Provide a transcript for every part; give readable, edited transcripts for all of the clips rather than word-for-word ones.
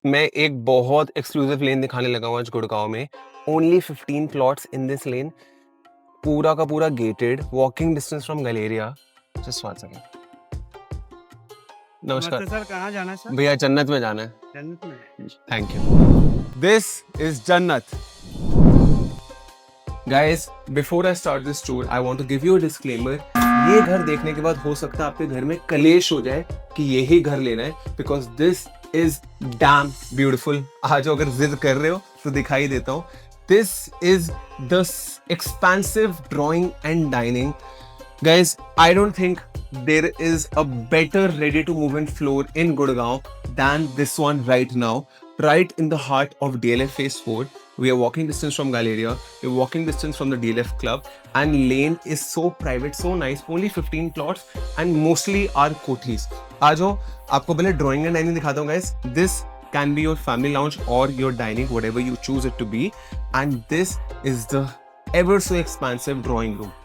मैं एक बहुत एक्सक्लूसिव लेन दिखाने लगा हूँ आज गुड़गांव में। ओनली 15 प्लॉट्स इन दिस लेन, पूरा का पूरा gated, walking distance from Galleria. Just one second. नमस्कार नमस्ते सर, कहाँ जाना है सर? भैया, जन्नत में जाना है। जन्नत में। Thank you. This is Jannat. Guys, before I start this tour I want to give you a disclaimer. ये घर देखने के बाद हो सकता है आपके घर में कलेश हो जाए कि यही घर लेना है, because this is damn beautiful. आज अगर जिद कर रहे हो तो दिखाई देता हूँ। This is the expensive drawing and dining. Guys, I don't think there is a better ready to move in floor in Gurgaon than this one right now, right in the heart of DLF Phase 4. We are walking distance from Galleria, we're walking distance from the DLF Club, and lane is so private, so nice, only 15 plots and mostly are kothis. आ जाओ, आपको पहले drawing and dining दिखाता हूँ guys. This can be your family lounge or your dining, whatever you choose it to be, and this is the ever so expansive drawing room.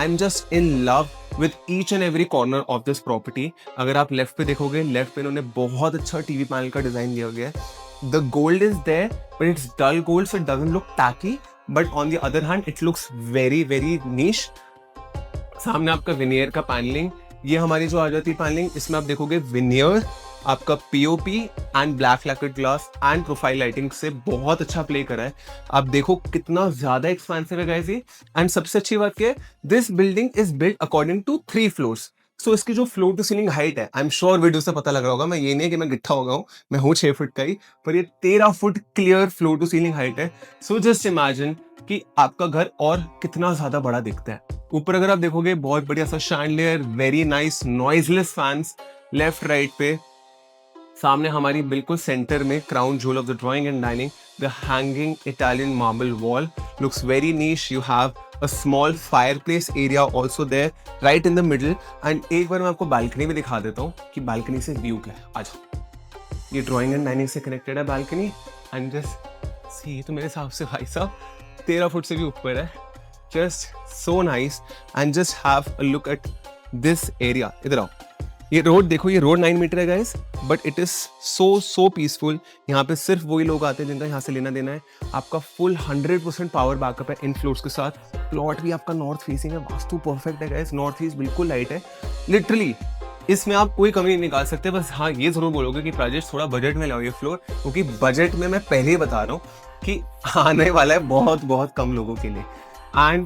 I'm just in love with each and every corner of this property. अगर आप left पे देखोगे, left पे इन्होंने बहुत अच्छा TV panel का design दिया गया है। The gold is there, but it's dull gold, so it doesn't look tacky. But on the other hand, it looks very very niche. सामने आपका विनियर का पैनलिंग, ये हमारी जो आ जाती है पैनलिंग, इसमें आप देखोगे विनियर, आपका POP and black lacked glass and profile lighting से बहुत अच्छा प्ले करा है। आप देखो कितना ज्यादा एक्सपेंसिव है गाइस ये। एंड सबसे अच्छी बात क्या है, this building is built according to 3 floors. So इसकी जो फ्लोर टू सीलिंग हाइट है, आई एम श्योर वीडियो से पता लग रहा होगा, मैं ये नहीं है कि मैं गिट्ठा हो गया हूँ, मैं हूँ 6 फुट का ही, पर ये 13 foot clear floor to ceiling height है। सो जस्ट इमेजिन कि आपका घर और कितना ज्यादा बड़ा दिखता है। ऊपर अगर आप देखोगे, बहुत बढ़िया सा chandelier, very nice noiseless fans left right पे। सामने हमारी बिल्कुल सेंटर में crown jewel of the drawing and dining, the hanging Italian marble wall looks very niche. You have a small fireplace area also there right in the middle. And एक बार मैं आपको balcony भी दिखा देता हूँ कि बालकनी से व्यू क्या है। आ जाओ, ये ड्राइंग एंड डाइनिंग से कनेक्टेड है बालकनी। एंड जस्ट सी, तो मेरे हिसाब से भाई साहब 13 फुट से भी ऊपर है। Just so nice. And just have a look at this area. इधर आओ, ये रोड देखो, ये रोड 9 मीटर है guys, but it is so peaceful. यहाँ पे सिर्फ वही लोग आते हैं जिनका यहाँ से लेना देना है। आपका फुल 100% पावर बैकअप है इन फ्लोर्स के साथ। प्लॉट भी आपका नॉर्थ फेसिंग है, वास्तु परफेक्ट है गाइस, नॉर्थ ईस्ट बिल्कुल लाइट है। लिटरली इसमें आप कोई कमी नहीं निकाल सकते। बस हाँ, ये जरूर बोलोगे कि प्राजेश थोड़ा बजट में लाओ ये फ्लोर, क्योंकि बजट में मैं पहले ही बता रहा हूँ कि आने वाला है बहुत बहुत कम लोगों के लिए। एंड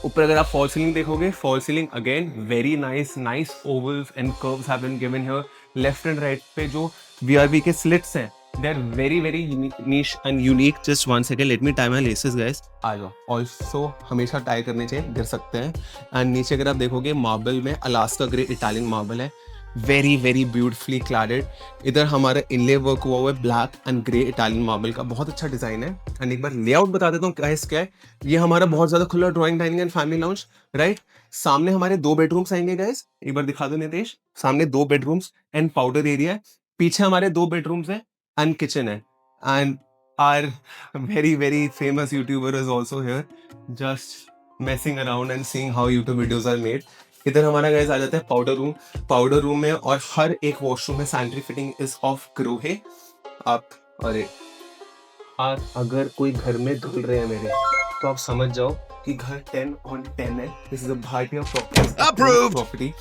ऊपर अगर आप फॉल सीलिंग देखोगे, false ceiling again very nice ovals and curves have been given here. Left and right पे जो वीआरवी के स्लिट्स हैं, they are very very niche and unique. Just one second, let me tie my laces guys. आ जाओ, also हमेशा tie करने चाहिए, गिर सकते हैं। एंड नीचे अगर आप देखोगे, मार्बल में अलास्का ग्रे इटालियन मार्बल है, वेरी वेरी ब्यूटिफुली क्लैडेड। इधर हमारा इनले वर्क हुआ हुआ है black and grey Italian marble का, बहुत अच्छा डिजाइन है। एंड एक बार लेआउट बता देता हूँ गाइस क्या है। ये हमारा बहुत ज्यादा खुला drawing dining and family lounge, right. सामने हमारे 2 बेडरूम्स आएंगे गाइस, एक बार दिखा दो नितेश। सामने 2 बेडरूम्स एंड पाउडर एरिया है। पीछे हमारे 2 बेडरूम्स है एंड किचन है। And our very very famous YouTuber is also here, just messing around and seeing how YouTube videos are made. इधर हमारा गाइस आ जाता है पाउडर रूम। पाउडर रूम में और हर एक वॉशरूम में sanitary fitting is of Grohe. आप अरे अगर कोई घर में धुल रहे हैं मेरे, तो आप समझ जाओ कि घर 10 on 10 है। This is a Bhatia property.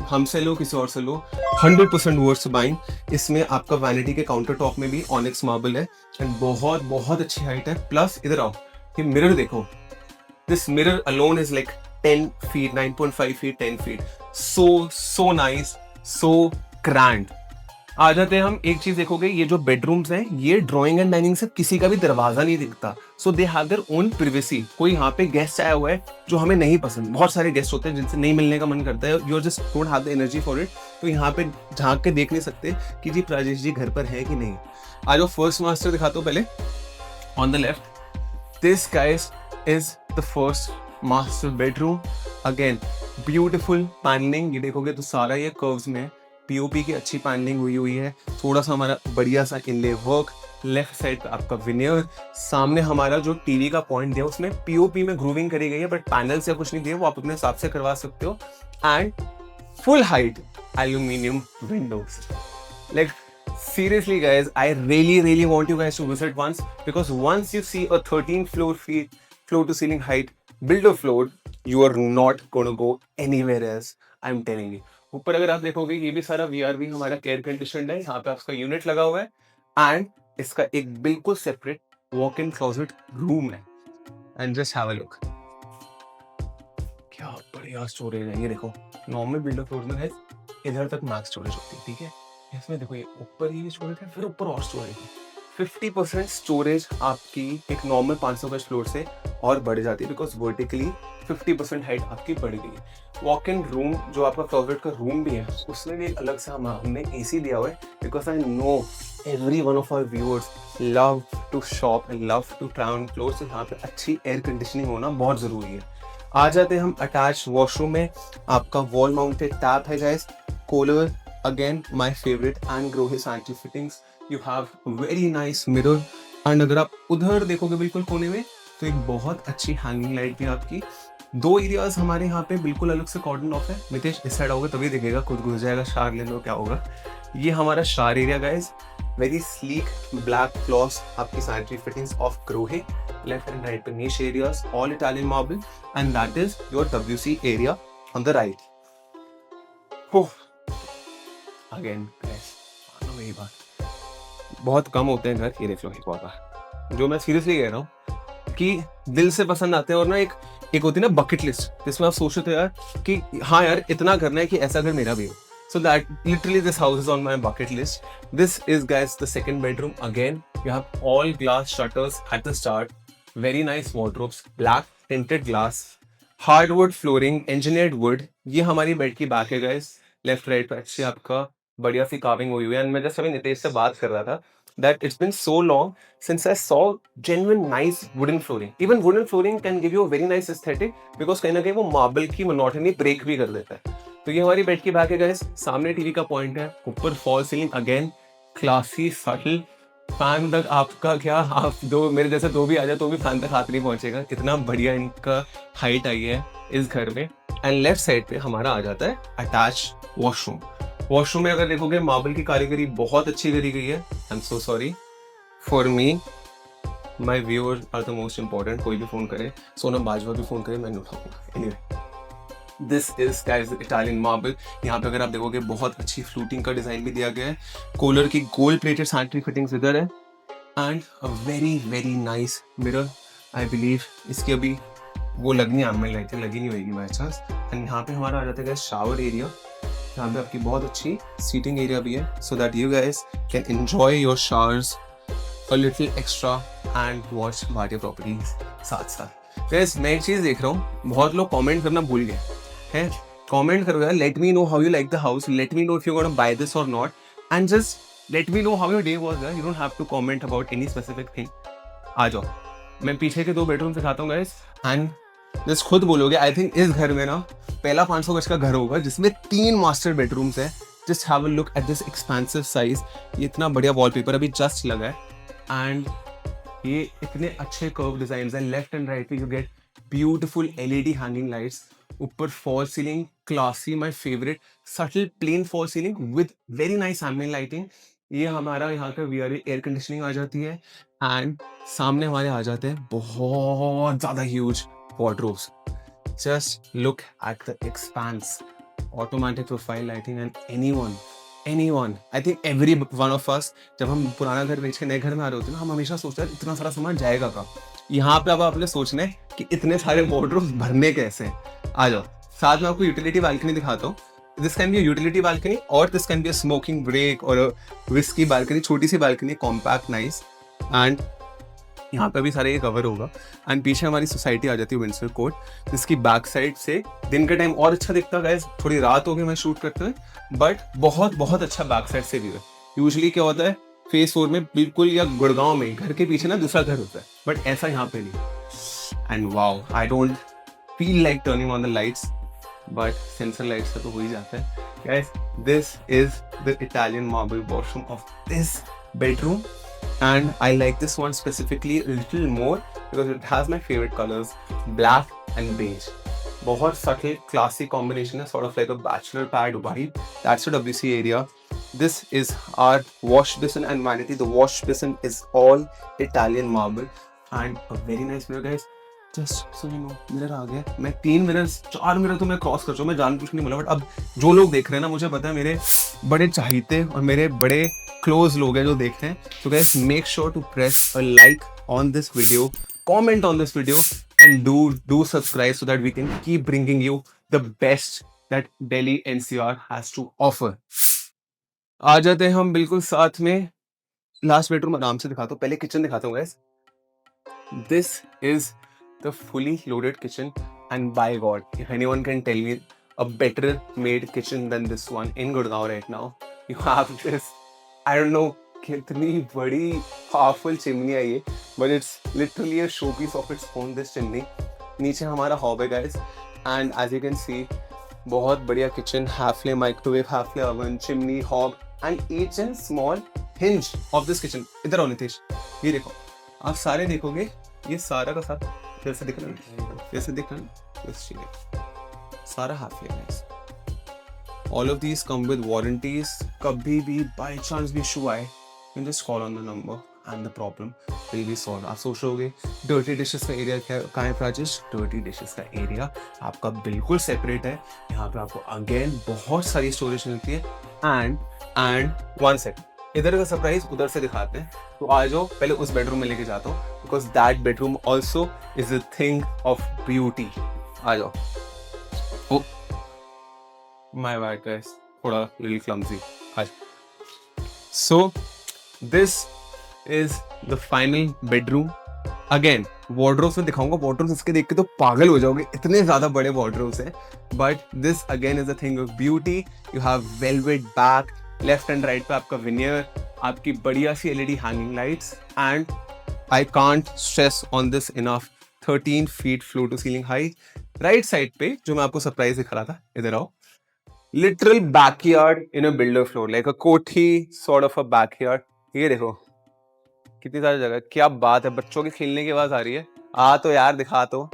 हमसे लो, किसी और से लो, 100% वर्थ बाइंग। इसमें आपका वैनिटी के काउंटर टॉप में भी ऑनिक्स मार्बल है एंड बहुत बहुत अच्छी हाइट है। प्लस इधर आओ, ये मिरर देखो, this mirror alone is like 10 feet, 9.5 feet, 10 feet. So nice, so grand. आ जाते हैं हम, एक चीज देखोगे, ये जो बेडरूम्स हैं, ये ड्राइंग एंड डाइनिंग से किसी का भी दरवाजा नहीं दिखता। So they have their own privacy. कोई यहाँ पे गेस्ट आया हुआ है जो हमें नहीं पसंद, बहुत सारे गेस्ट होते हैं जिनसे नहीं मिलने का मन करता है, you just don't have the energy for it, तो यहाँ पे झांक के देख नहीं सकते कि जी प्राजेश जी घर पर है कि नहीं। आ जाओ, फर्स्ट मास्टर दिखाता हूँ पहले। On the left, this guys is the first master bedroom. Again, beautiful paneling. ये देखोगे तो सारा ये कर्व्स में पीओपी की अच्छी पैनलिंग हुई है। थोड़ा सा हमारा बढ़िया सा इनले वर्क। लेफ्ट साइड पे आपका विनियर। सामने हमारा जो टीवी का पॉइंट दिया, उसमें पीओपी में ग्रूविंग करी गई है, बट पैनल से कुछ नहीं दिया, वो आप अपने हिसाब से करवा सकते हो। And full height aluminium Windows, like Seriously, guys, I really want you guys to visit once, because once you see a 13 floor to ceiling height builder floor, you are not going to go anywhere else. I'm telling you. ऊपर अगर आप देखोगे ये भी सारा VRV हमारा air conditioned है, यहाँ पे आपका यूनिट लगा हुआ है एंड इसका एक बिल्कुल separate walk in closet room है. And just have a look, क्या बढ़िया स्टोरेज है. ये देखो, नॉर्मल बिल्डर फ्लोर में है इधर तक मैक्स स्टोरेज होती है, ठीक है. इसमें देखो ये ऊपर ही स्टोरेज है, फिर ऊपर और स्टोरेज है. 50% स्टोरेज आपकी एक नॉर्मल 500 गज फ्लोर से और बढ़ जाती है, बिकॉज वर्टिकली 50% हाइट आपकी बढ़ गई है. वॉक इन रूम जो आपका क्लोजेट का रूम भी है, उसमें भी एक अलग से हमने एसी दिया हुआ है, because I know every one of our viewers love to shop and love to travel floor. से यहाँ पे अच्छी एयर कंडीशनिंग होना बहुत ज़रूरी है. आ जाते हैं हम अटैच वॉशरूम में. आपका वॉल माउंटेड टैप है guys. Kohler again my favourite, and Grohe sanitary fittings. You have very nice mirror. And अगर आप उधर देखोगे बिल्कुल कोने में, तो एक बहुत अच्छी हैंगिंग लाइट भी आपकी. 2 एरियाज हमारे यहाँ पे बिल्कुल अलग से कॉर्डन ऑफ है. मितेश इस साइड आओगे तभी दिखेगा, खुद घुस जाएगा. शार ले लो क्या होगा. ये हमारा shower area guys. Very sleek black cloth आपकी sanitary fittings of Grohe. Left and right पे niche areas, all Italian marble, and that is your WC area on the right. Oh, again guys, मानो मेरी बात, बहुत कम होते हैं घर. ये देख लो एक और जो मैं सीरियसली कह रहा हूँ कि दिल से पसंद आते हैं. और ना एक होती है ना बकेट लिस्ट, जिसमें आप सोचते हो यार कि हाँ यार इतना करना है कि ऐसा घर मेरा भी हो. So that literally this house is on my bucket list. This is guys the second bedroom. Again, you have all glass shutters at the start. Very nice wardrobes, black tinted glass, hardwood flooring, engineered wood. ये हमारी bed की back है guys. Left right पे अच्छी आपका बढ़िया सी carving हुई हुई है. And मैं जस्ट अभी नितेश से बात कर रहा था that it's been so long since I saw genuine nice wooden flooring. Even wooden flooring can give you a very nice aesthetic, because कहीं ना कहीं वो मार्बल की monotony break भी कर देता है. तो ये हमारी बेड की बैक है गाइस. सामने टीवी का पॉइंट है. ऊपर false ceiling, again classy subtle. Fan तक आपका क्या, आप दो मेरे जैसे दो भी आ जाए तो भी फैन तक हाथ नहीं पहुंचेगा. इतना बढ़िया इनका हाइट आई है इस घर में. एंड लेफ्ट साइड पे हमारा आ जाता है अटैच वॉशरूम. वॉशरूम में अगर देखोगे मार्बल की कारीगरी बहुत अच्छी करी गई है. I am so sorry for me, my viewers are the most important. कोई भी फोन करे, सोनम बाजवा भी फोन करे, मैं नहीं उठाऊंगा. Anyway, this is guys Italian marble. यहाँ पे अगर आप देखोगे बहुत अच्छी फ्लूटिंग का डिजाइन भी दिया गया है. कोलर की गोल्ड प्लेटेड सैनिटरी फिटिंग्स इधर है. And a very nice mirror. I believe इसकी अभी वो लगनी है, हमें लाइटें लगी नहीं होगी बाई चांस. एंड यहाँ पे हमारा आ जाता है गाइस शावर एरिया. यहाँ पे आपकी बहुत अच्छी सीटिंग एरिया भी है, so that you guys can enjoy your showers a little extra and watch Bhatia properties साथ साथ. गाइस मैं एक चीज़ देख रहा हूँ, बहुत लोग कमेंट करना भूल गए हैं. कमेंट करो यार, let me know how you like the house, let me know if you gonna buy this और not, and just let me know how your day was. You don't have to comment about any specific thing. आ जाओ, मैं पीछे के 2 bedroom दिखाता हूँ guys, and just खुद बोलोगे आई थिंक इस घर में ना पहला 500 गज का घर होगा जिसमें 3 मास्टर बेडरूम्स है. Just have a look at this expensive size. ये इतना बढ़िया वॉलपेपर अभी जस्ट लगा है, एंड ये इतने अच्छे कर्व डिजाइन हैं. लेफ्ट एंड राइट पे you get beautiful LED hanging lights. ऊपर false ceiling classy, my favourite subtle plain false ceiling with very nice ambient lighting. ये हमारा यहाँ का VRV एयर कंडीशनिंग आ जाती है. एंड सामने हमारे आ जाते हैं बहुत ज़्यादा huge wardrobes. Just look at the expanse, automatic profile lighting, and anyone, I think every one of us, जब हम पुराना घर बेच के नए घर में आ रहे होते हैं ना, हम हमेशा सोचते हैं इतना सारा सामान जाएगा कहाँ. यहाँ पे अब आपने सोचना है कि इतने सारे wardrobes भरने कैसे हैं. आ जाओ, साथ में आपको यूटिलिटी बालकनी दिखाता हूँ. This can be a utility balcony और this can be a smoking break और विस्की बालकनी. छोटी सी बालकनी, कॉम्पैक्ट, नाइस. एंड यहाँ पे भी सारे ये कवर होगा. एंड पीछे हमारी सोसाइटी आ जाती है विंडसर कोर्ट, जिसकी बैक साइड से दिन के टाइम और अच्छा दिखता है गाइस. थोड़ी रात हो गई मैं शूट करते हुए, बट बहुत अच्छा बैक साइड से व्यू है. यूजुअली क्या होता है फेज 4 में बिल्कुल, या गुड़गांव में घर के पीछे ना दूसरा घर होता है, बट ऐसा यहाँ पे नहीं. And wow, I don't feel like turning on the lights, but sensor lights का तो हो ही जाता है guys. This is the Italian marble washroom of this bedroom, and I like this one specifically a little more because it has my favorite colors, black and beige. बहुत subtle classic combination है, sort of like a bachelor pad vibe. That's the WC area. this is our wash basin and vanity. The wash basin is all Italian marble and a very nice mirror, guys. Just so you know, mirror आ गया. मैं 3 mirrors 4 mirror तो मैं cross कर चुका हूं. मैं जानबूझ के नहीं बोला, बट अब जो लोग देख रहे हैं ना, मुझे पता है मेरे बड़े चाहते और मेरे बड़े क्लोज लोग हैं जो देख रहे हैं. So guys, make sure to press a like on this video, comment on this video, and do subscribe so that we can keep bringing you the best that Delhi NCR has to offer. आ जाते हैं हम बिल्कुल साथ में. Last bedroom आराम से दिखाता हूँ, पहले किचन दिखाता हूँ guys. This is the fully loaded kitchen, and by God, if anyone can tell me a better made kitchen than this one in Gurgaon right now, you have this. I don't know कितनी बड़ी powerful chimney है ये, but it's literally a showpiece of its own, this chimney. नीचे हमारा hob है guys, and as you can see, बहुत बढ़िया kitchen, half flame microwave, half flame oven, chimney, hob, and each and small hinge of this kitchen. इधर आओ नितेश, ये देखो, आप सारे देखोगे, ये सारा का सारा जैसे दिख रहा है, जैसे दिख रहा है, बस चीजें सारा हाफ फ्लेम है. All of these come with warranties. कभी भी by chance भी issue आए, you can just call on the number and the problem will be solved. आप सोच रहे होगे dirty dishes का एरिया कहाँ है प्राचिश? dirty dishes का एरिया आपका बिल्कुल सेपरेट है. यहाँ पे आपको अगेन बहुत सारी स्टोरेज मिलती है. एंड वन सेट, इधर का सरप्राइज उधर से दिखाते हैं. तो आ जाओ, पहले उस बेडरूम में लेके जाता हूँ, because that bedroom also is a thing of beauty. आ जाओ. ओ माय बैड गाइस, थोड़ा लिटिल क्लमजी. आज so this is the final bedroom. Again wardrobes में दिखाऊंगा, वार्डरोब्स इसके देख के तो पागल हो जाओगे, इतने ज्यादा बड़े वार्डरोब्स हैं. But this again is a thing of beauty. You have velvet back, left and right पे आपका विनियर, आपकी बढ़िया सी LED hanging lights, and I can't stress on this enough, 13 feet floor to ceiling height. Right side पे जो मैं आपको surprise दिखा रहा था, इधर आओ, literal backyard in a builder floor, like अ कोठी सॉर्ट ऑफ अ बैकयार्ड. ये देखो कितनी सारी जगह, क्या बात है. बच्चों के खेलने की आवाज आ रही है. आ तो यार दिखा तो.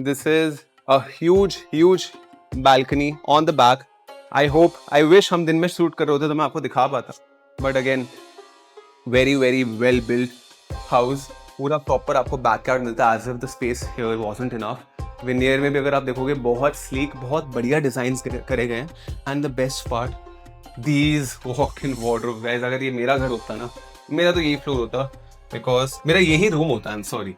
This is a huge balcony on the back. I wish हम दिन में शूट कर रहे होते तो मैं आपको दिखा पाता, but again very well build house. पूरा प्रॉपर आपको बैकयार्ड मिलता है, as if the space here wasn't enough. विनियर में भी अगर आप देखोगे बहुत स्लीक, बहुत बढ़िया डिजाइन करे गए हैं. And the best part, these walk in wardrobe guys. अगर ये मेरा घर होता ना, मेरा तो यही फ्लोर होता, बिकॉज मेरा यही रूम होता. I am sorry,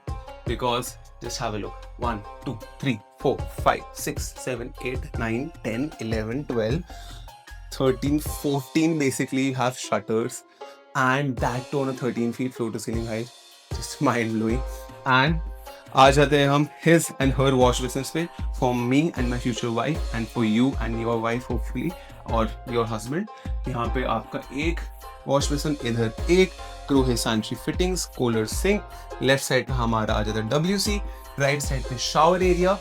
because just have a look. 1 2 3 4 5 6 7 8 9 10 11 12 13 14 basically you have shutters, and that too on a 13 feet floor to ceiling height. Just mind blowing. And आ जाते हैं हम his and her wash basins पे, for me and my future wife, and for you and your wife hopefully, और your husband. यहाँ पे आपका एक wash basin, इधर एक Grohe sanitary fittings, cooler sink. Left side पे हमारा आ जाता है WC, राइट साइड पे शावर एरिया,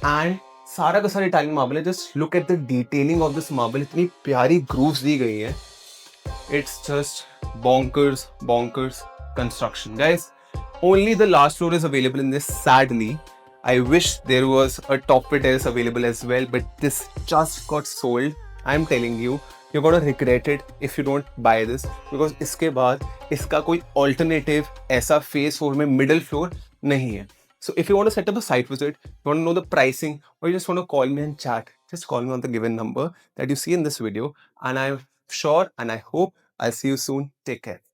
एंड सारा का सारा इटालियन मार्बल है. Just look at the detailing of this marble, इतनी प्यारी ग्रूव्स दी गई है. It's just bonkers construction guys. Only the last floor is available in this, sadly. I wish there was a top terrace available as well, but this just got sold. I'm telling you, you're gonna regret it if you don't buy this, because इसके बाद इसका कोई alternative ऐसा phase 4 में middle floor नहीं है. So if you want to set up a site visit, you want to know the pricing, or you just want to call me and chat, just call me on the given number that you see in this video, and I'm sure and I hope I'll see you soon. Take care.